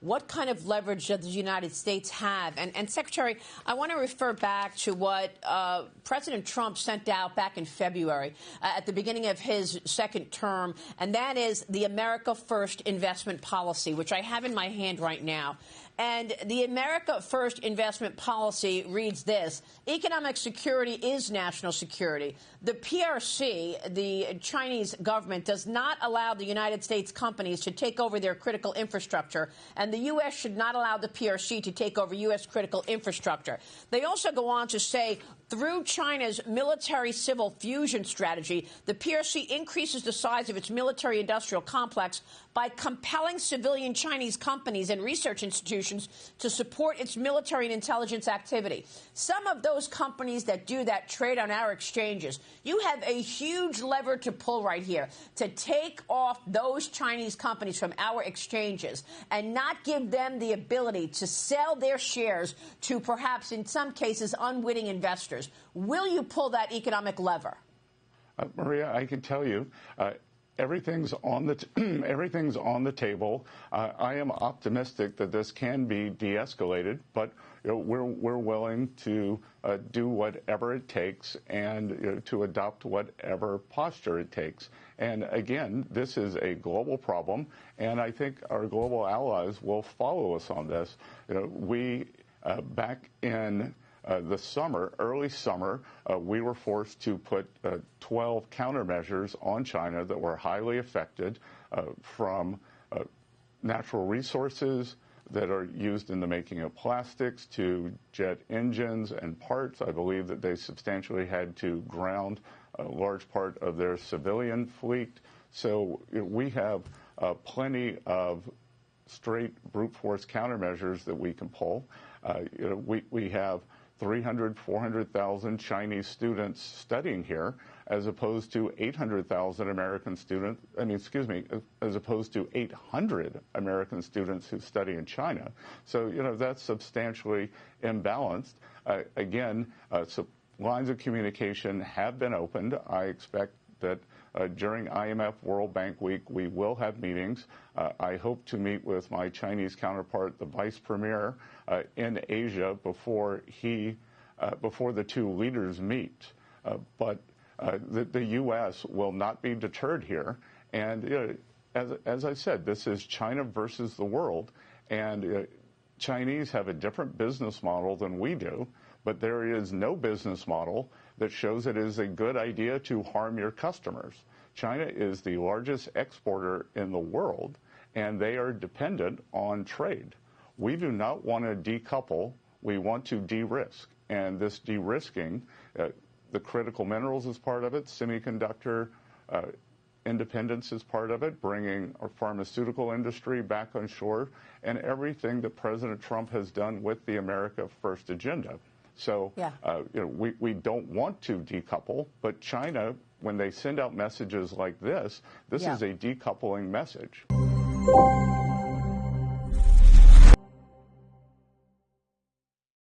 what kind of leverage does the United States have? And Secretary, I want to refer back to what President Trump sent out back in February at the beginning of his second term, and that is the America First investment policy, which I have in my hand right now. And the America First investment policy reads this: economic security is national security. The PRC, the Chinese government, does not allow the United States companies to take over their critical infrastructure, and the U.S. should not allow the PRC to take over U.S. critical infrastructure. They also go on to say, through China's military-civil fusion strategy, the PRC increases the size of its military-industrial complex by compelling civilian Chinese companies and research institutions to support its military and intelligence activity. Some of those companies that do that trade on our exchanges. You have a huge lever to pull right here to take off those Chinese companies from our exchanges and not give them the ability to sell their shares to perhaps, in some cases, unwitting investors. Will you pull that economic lever? Maria, I can tell you, everything's on the table. I am optimistic that this can be de-escalated, but we're willing to do whatever it takes and to adopt whatever posture it takes. And again, this is a global problem, and I think our global allies will follow us on this. We back in the summer, early summer, we were forced to put 12 countermeasures on China that were highly affected from natural resources that are used in the making of plastics to jet engines and parts. I believe that they substantially had to ground a large part of their civilian fleet. So we have plenty of straight brute force countermeasures that we can pull. We have 300, 400,000 Chinese students studying here, as opposed to 800,000 American students, as opposed to 800 American students who study in China. So, that's substantially imbalanced. Again, so lines of communication have been opened. I expect that during IMF World Bank Week, we will have meetings. I hope to meet with my Chinese counterpart, the vice premier, in Asia before the two leaders meet. But the U.S. will not be deterred here. And as I said, this is China versus the world. And Chinese have a different business model than we do. But there is no business model that shows it is a good idea to harm your customers. China is the largest exporter in the world, and they are dependent on trade. We do not want to decouple. We want to de-risk. And this de-risking, the critical minerals is part of it, semiconductor independence is part of it, bringing our pharmaceutical industry back on shore, and everything that President Trump has done with the America First agenda. So, we don't want to decouple, but China, when they send out messages like this is a decoupling message.